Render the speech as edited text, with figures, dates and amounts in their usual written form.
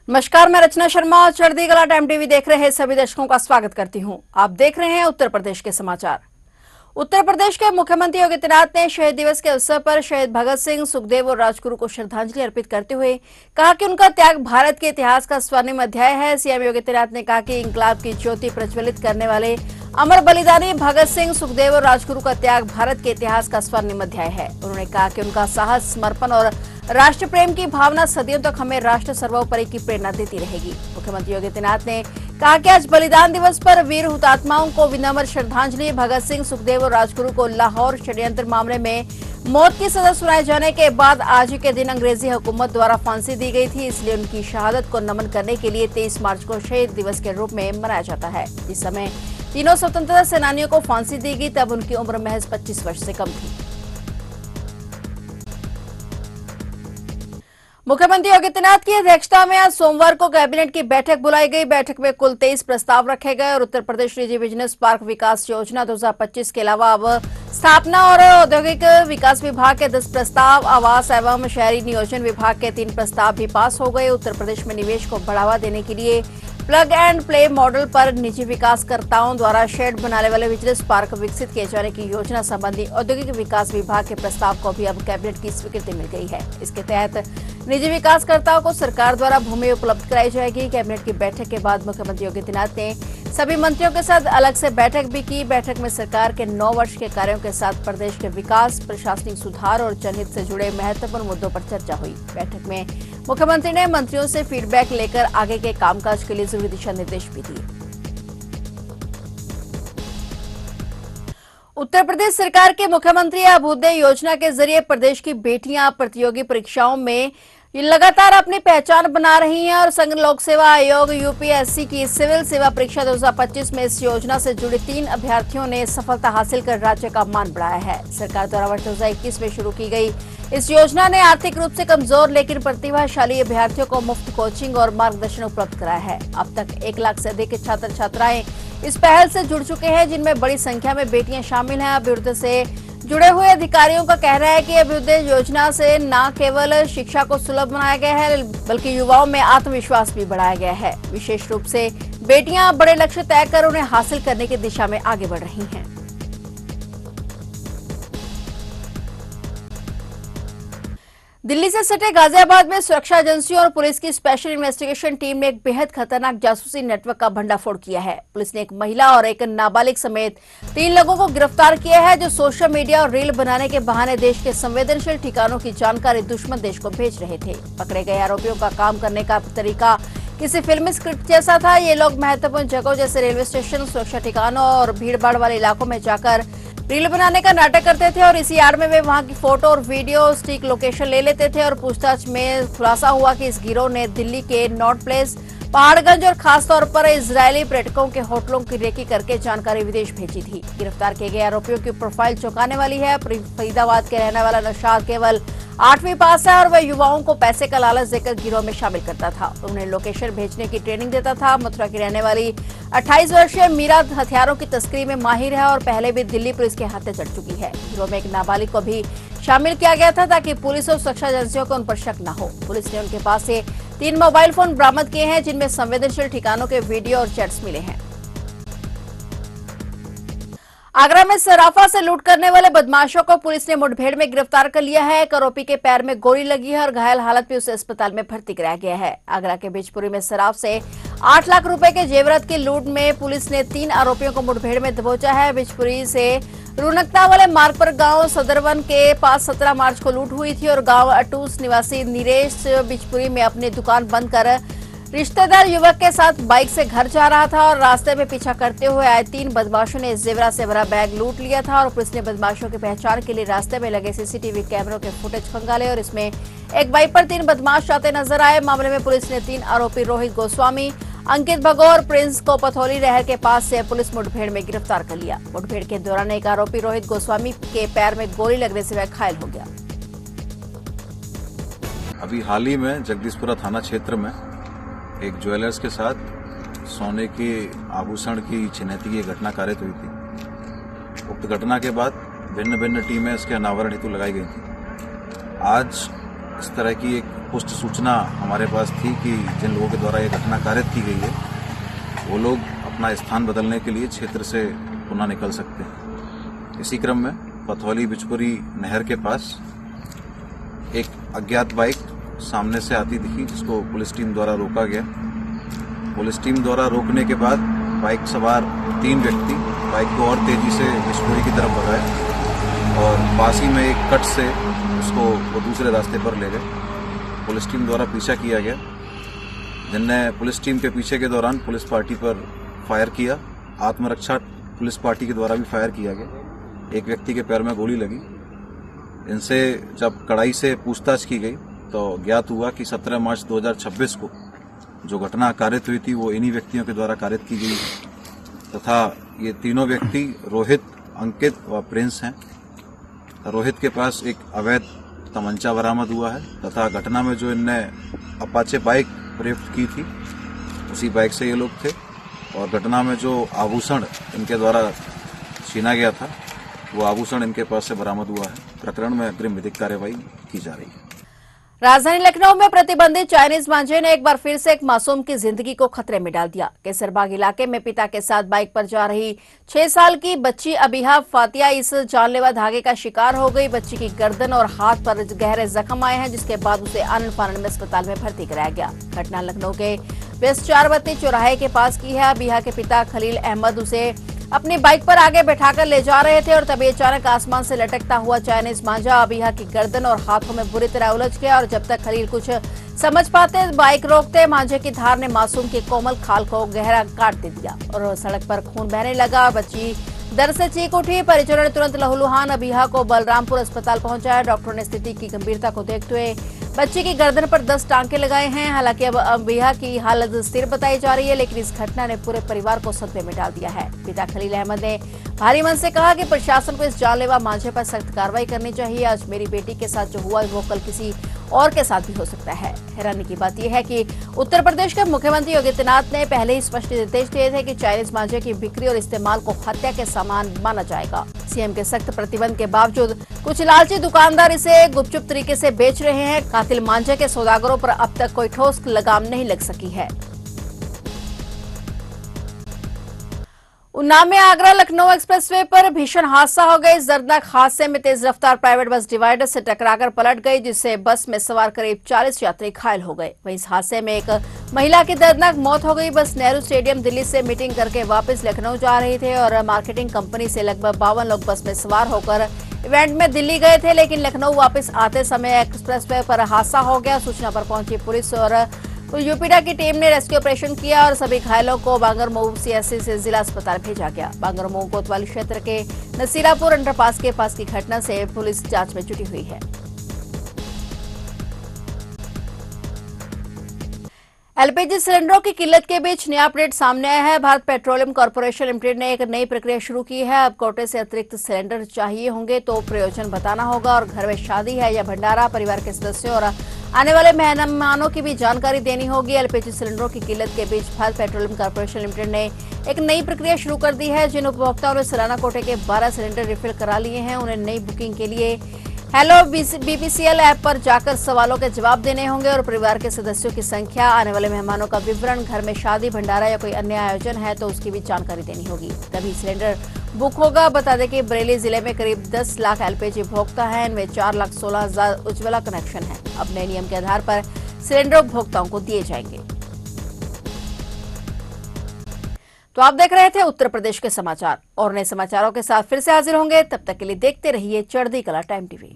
नमस्कार, मैं रचना शर्मा। चढ़ती कला टाइम टीवी देख रहे सभी दर्शकों का स्वागत करती हूं। आप देख रहे हैं उत्तर प्रदेश के समाचार। उत्तर प्रदेश के मुख्यमंत्री योगी आदित्यनाथ ने शहीद दिवस के अवसर पर शहीद भगत सिंह, सुखदेव और राजगुरु को श्रद्धांजलि अर्पित करते हुए कहा कि उनका त्याग भारत के इतिहास का स्वर्णिम अध्याय है। सीएम योगी आदित्यनाथ ने कहा कि इंकलाब की ज्योति प्रज्वलित करने वाले अमर बलिदानी भगत सिंह, सुखदेव और राजगुरु का त्याग भारत के इतिहास का स्वर्णिम अध्याय है। उन्होंने कहा कि उनका साहस, समर्पण और राष्ट्र प्रेम की भावना सदियों तक हमें राष्ट्र सर्वोपरि की प्रेरणा देती रहेगी। मुख्यमंत्री योगी आदित्यनाथ ने कहा कि आज बलिदान दिवस पर वीर हुतात्माओं को विनम्र श्रद्धांजलि। भगत सिंह, सुखदेव और राजगुरु को लाहौर षड्यंत्र मामले में मौत की सजा सुनाए जाने के बाद आज के दिन अंग्रेजी हुकूमत द्वारा फांसी दी गई थी, इसलिए उनकी शहादत को नमन करने के लिए 23 मार्च को शहीद दिवस के रूप में मनाया जाता है। इस समय तीनों स्वतंत्रता सेनानियों को फांसी दी गई, तब उनकी उम्र महज 25 वर्ष से कम थी। मुख्यमंत्री योगी आदित्यनाथ की अध्यक्षता में आज सोमवार को कैबिनेट की बैठक बुलाई गई। बैठक में कुल 23 प्रस्ताव रखे गए और उत्तर प्रदेश निजी बिजनेस पार्क विकास योजना 2025 के अलावा अब स्थापना और औद्योगिक विकास विभाग के 10 प्रस्ताव, आवास एवं शहरी नियोजन विभाग के 3 प्रस्ताव भी पास हो गए। उत्तर प्रदेश में निवेश को बढ़ावा देने के लिए प्लग एंड प्ले मॉडल पर निजी विकासकर्ताओं द्वारा शेड बनाने वाले बिजनेस पार्क विकसित किए जाने की योजना संबंधी औद्योगिक विकास विभाग के प्रस्ताव को भी अब कैबिनेट की स्वीकृति मिल गई है। इसके तहत निजी विकासकर्ताओं को सरकार द्वारा भूमि उपलब्ध कराई जाएगी। कैबिनेट की बैठक के बाद मुख्यमंत्री योगी आदित्यनाथ ने सभी मंत्रियों के साथ अलग से बैठक भी की। बैठक में सरकार के 9 वर्ष के कार्यों के साथ प्रदेश के विकास, प्रशासनिक सुधार और जनहित से जुड़े महत्वपूर्ण मुद्दों पर चर्चा हुई। बैठक में मुख्यमंत्री ने मंत्रियों से फीडबैक लेकर आगे के कामकाज के लिए जरूरी दिशा निर्देश भी दिए। उत्तर प्रदेश सरकार के मुख्यमंत्री अभ्युदय योजना के जरिए प्रदेश की बेटियां प्रतियोगी परीक्षाओं में लगातार अपनी पहचान बना रही हैं और संघ लोक सेवा आयोग यूपीएससी की सिविल सेवा परीक्षा 2025 में इस योजना से जुड़े 3 अभ्यर्थियों ने सफलता हासिल कर राज्य का मान बढ़ाया है। सरकार द्वारा वर्ष 2021 में शुरू की गई इस योजना ने आर्थिक रूप से कमजोर लेकिन प्रतिभाशाली अभ्यर्थियों को मुफ्त कोचिंग और मार्गदर्शन उपलब्ध कराया है। अब तक 1 लाख से अधिक छात्र छात्राएं इस पहल से जुड़ चुके हैं, जिनमें बड़ी संख्या में बेटियां शामिल हैं। अभ्युदय से जुड़े हुए अधिकारियों का कहना है कि अभ्युदय योजना से न केवल शिक्षा को सुलभ बनाया गया है बल्कि युवाओं में आत्मविश्वास भी बढ़ाया गया है। विशेष रूप से बेटियां बड़े लक्ष्य तय कर उन्हें हासिल करने की दिशा में आगे बढ़ रही हैं। दिल्ली से सटे गाजियाबाद में सुरक्षा एजेंसियों और पुलिस की स्पेशल इन्वेस्टिगेशन टीम ने एक बेहद खतरनाक जासूसी नेटवर्क का भंडाफोड़ किया है। पुलिस ने एक महिला और एक नाबालिग समेत 3 लोगों को गिरफ्तार किया है, जो सोशल मीडिया और रील बनाने के बहाने देश के संवेदनशील ठिकानों की जानकारी दुश्मन देश को भेज रहे थे। पकड़े गए आरोपियों का काम करने का तरीका किसी फिल्मी स्क्रिप्ट जैसा था। ये लोग महत्वपूर्ण जगहों जैसे रेलवे स्टेशन, सुरक्षा ठिकानों और भीड़भाड़ वाले इलाकों में जाकर रील बनाने का नाटक करते थे और इसी आड़ में वे वहां की फोटो और वीडियो स्टिक लोकेशन ले लेते थे। और पूछताछ में खुलासा हुआ कि इस गिरोह ने दिल्ली के नॉर्थ प्लेस, पहाड़गंज और खासतौर पर इजरायली पर्यटकों के होटलों की रेकी करके जानकारी विदेश भेजी थी। गिरफ्तार किए गए आरोपियों की प्रोफाइल चौंकाने वाली है। फरीदाबाद के रहने वाला नौशाद केवल 8वीं पास है और वह युवाओं को पैसे का लालच देकर गिरोह में शामिल करता था। उन्हें लोकेशन भेजने की ट्रेनिंग देता था। मथुरा की रहने वाली 28 वर्षीय मीरा हथियारों की तस्करी में माहिर है और पहले भी दिल्ली पुलिस के हाथे चढ़ चुकी है। गिरोह में एक नाबालिग को भी शामिल किया गया था ताकि पुलिस और सुरक्षा एजेंसियों को उन पर शक न हो। पुलिस ने उनके पास से 3 मोबाइल फोन बरामद किए हैं, जिनमें संवेदनशील ठिकानों के वीडियो और चैट्स मिले हैं। आगरा में सराफा से लूट करने वाले बदमाशों को पुलिस ने मुठभेड़ में गिरफ्तार कर लिया है। एक आरोपी के पैर में गोली लगी है और घायल हालत में उसे अस्पताल में भर्ती कराया गया है। आगरा के बिजपुरी में सराफ से 8 लाख रुपए के जेवरात की लूट में पुलिस ने 3 आरोपियों को मुठभेड़ में दबोचा है। बिजपुरी से रुनकता वाले मार्ग पर गांव सदरवन के पास 17 मार्च को लूट हुई थी और गांव अटूस निवासी नीरेश बिजपुरी में अपनी दुकान बंद कर रिश्तेदार युवक के साथ बाइक से घर जा रहा था और रास्ते में पीछा करते हुए आए 3 बदमाशों ने जेवरात से भरा बैग लूट लिया था। और पुलिस ने बदमाशों की पहचान के लिए रास्ते में लगे सीसीटीवी कैमरों के फुटेज खंगाले और इसमें एक बाइक पर 3 बदमाश आते नजर आए। मामले में पुलिस ने 3 आरोपी रोहित गोस्वामी, अंकित भगोर, प्रिंस को पथौली रहर के पास से पुलिस मुठभेड़ में गिरफ्तार कर लिया। मुठभेड़ के दौरान एक आरोपी रोहित गोस्वामी के पैर में गोली लगने से वह घायल हो गया। अभी हाल ही में जगदीशपुरा थाना क्षेत्र में एक ज्वेलर्स के साथ सोने के आभूषण की छिनैती की घटना कारित हुई थी। उक्त घटना के बाद भिन्न भिन्न टीमें इसके अनावरण हेतु लगाई गई थी। आज इस तरह की एक पुष्ट सूचना हमारे पास थी कि जिन लोगों के द्वारा ये घटना कारित की गई है वो लोग अपना स्थान बदलने के लिए क्षेत्र से पुनः निकल सकते हैं। इसी क्रम में पथौली बिचपुरी नहर के पास एक अज्ञात बाइक सामने से आती दिखी, जिसको पुलिस टीम द्वारा रोका गया। पुलिस टीम द्वारा रोकने के बाद बाइक सवार 3 व्यक्ति बाइक को और तेजी से बिचपुरी की तरफ बढ़ाए और पास ही में एक कट से उसको वो दूसरे रास्ते पर ले गए। पुलिस टीम द्वारा पीछा किया गया, जिनने पुलिस टीम के पीछे के दौरान पुलिस पार्टी पर फायर किया। आत्मरक्षा पुलिस पार्टी के द्वारा भी फायर किया गया। एक व्यक्ति के पैर में गोली लगी। इनसे जब कड़ाई से पूछताछ की गई तो ज्ञात हुआ कि 17 मार्च 2026 को जो घटना कारित हुई थी वो इन्हीं व्यक्तियों के द्वारा कारित की गई तथा ये तीनों व्यक्ति रोहित, अंकित व प्रिंस हैं। रोहित के पास एक अवैध तमंचा बरामद हुआ है तथा घटना में जो इनने अपाचे बाइक प्रयुक्त की थी उसी बाइक से ये लोग थे और घटना में जो आभूषण इनके द्वारा छीना गया था वो आभूषण इनके पास से बरामद हुआ है। प्रकरण में अग्रिम विधिक कार्यवाही की जा रही है। राजधानी लखनऊ में प्रतिबंधित चाइनीज मांझे ने एक बार फिर से एक मासूम की जिंदगी को खतरे में डाल दिया। केसरबाग इलाके में पिता के साथ बाइक पर जा रही 6 साल की बच्ची अबिहा फातिया इस जानलेवा धागे का शिकार हो गई। बच्ची की गर्दन और हाथ पर गहरे जख्म आए हैं, जिसके बाद उसे आनन फानन में अस्पताल में भर्ती कराया गया। घटना लखनऊ के वेस्ट 4 बत्ती चौराहे के पास की है। अबिहा के पिता खलील अहमद उसे अपनी बाइक पर आगे बैठाकर ले जा रहे थे और तभी अचानक आसमान से लटकता हुआ चाइनीज मांझा अबिहा की गर्दन और हाथों में बुरी तरह उलझ गया और जब तक खलील कुछ समझ पाते बाइक रोकते मांझे की धार ने मासूम की कोमल खाल को गहरा काट दे दिया और सड़क पर खून बहने लगा। बच्ची दर्द से चीख उठी। परिजनों ने तुरंत लहूलुहान अबिहा को बलरामपुर अस्पताल पहुंचाया। डॉक्टरों ने स्थिति की गंभीरता को देखते हुए बच्ची की गर्दन पर 10 टांके लगाए हैं। हालांकि अब अबिहा की हालत स्थिर बताई जा रही है, लेकिन इस घटना ने पूरे परिवार को सदमे में डाल दिया है। पिता खलील अहमद ने भारी मन से कहा कि प्रशासन को इस जानलेवा मांझे पर सख्त कार्रवाई करनी चाहिए। आज मेरी बेटी के साथ जो हुआ वो कल किसी और के साथ भी हो सकता है। हैरानी की बात यह है कि उत्तर प्रदेश के मुख्यमंत्री योगी आदित्यनाथ ने पहले ही स्पष्ट निर्देश दिए थे कि चाइनीज मांझे की बिक्री और इस्तेमाल को हत्या के समान माना जाएगा। सीएम के सख्त प्रतिबंध के बावजूद कुछ लालची दुकानदार इसे गुपचुप तरीके से बेच रहे हैं। कातिल मांझे के सौदागरों पर अब तक कोई ठोस लगाम नहीं लग सकी है। उन्नाव में आगरा लखनऊ एक्सप्रेसवे पर भीषण हादसा हो गया। इस दर्दनाक हादसे में तेज रफ्तार प्राइवेट बस डिवाइडर से टकराकर पलट गई, जिससे बस में सवार करीब 40 यात्री घायल हो गए। वहीं इस हादसे में एक महिला की दर्दनाक मौत हो गई। बस नेहरू स्टेडियम दिल्ली से मीटिंग करके वापस लखनऊ जा रही थे और मार्केटिंग कंपनी से लगभग 52 लोग बस में सवार होकर इवेंट में दिल्ली गए थे, लेकिन लखनऊ वापस आते समय एक्सप्रेसवे पर हादसा हो गया। सूचना पर पहुंची पुलिस और यूपीडा की टीम ने रेस्क्यू ऑपरेशन किया और सभी घायलों को बांगरमऊ सीएससी से जिला अस्पताल भेजा गया। बांगरमऊ कोतवाली क्षेत्र के नसीरापुर अंडरपास के पास की घटना से पुलिस जांच में जुटी हुई है। एलपीजी सिलेंडरों की किल्लत के बीच नया अपडेट सामने आया है। भारत पेट्रोलियम कॉर्पोरेशन लिमिटेड ने एक नई प्रक्रिया शुरू की है। अब कोटे से अतिरिक्त सिलेंडर चाहिए होंगे तो प्रयोजन बताना होगा और घर में शादी है या भंडारा, परिवार के सदस्यों और आने वाले मेहमानों की भी जानकारी देनी होगी। एलपीजी सिलेंडरों की किल्लत के बीच भारत पेट्रोलियम कॉर्पोरेशन लिमिटेड ने एक नई प्रक्रिया शुरू कर दी है। जिन उपभोक्ताओं ने सालाना कोटे के 12 सिलेंडर रिफिल करा लिए हैं उन्हें नई बुकिंग के लिए हेलो बीपीसीएल ऐप पर जाकर सवालों के जवाब देने होंगे और परिवार के सदस्यों की संख्या, आने वाले मेहमानों का विवरण, घर में शादी, भंडारा या कोई अन्य आयोजन है तो उसकी भी जानकारी देनी होगी, तभी सिलेंडर बुक होगा। बता दें कि बरेली जिले में करीब 10 लाख एलपीजी उपभोक्ता हैं, इनमें 4,16,000 उज्ज्वला कनेक्शन है। अब नए नियम के आधार पर सिलेंडर उपभोक्ताओं को दिए जाएंगे। तो आप देख रहे थे उत्तर प्रदेश के समाचार और नए समाचारों के साथ फिर से हाजिर होंगे। तब तक के लिए देखते रहिए चढ़ती कला टाइम टीवी।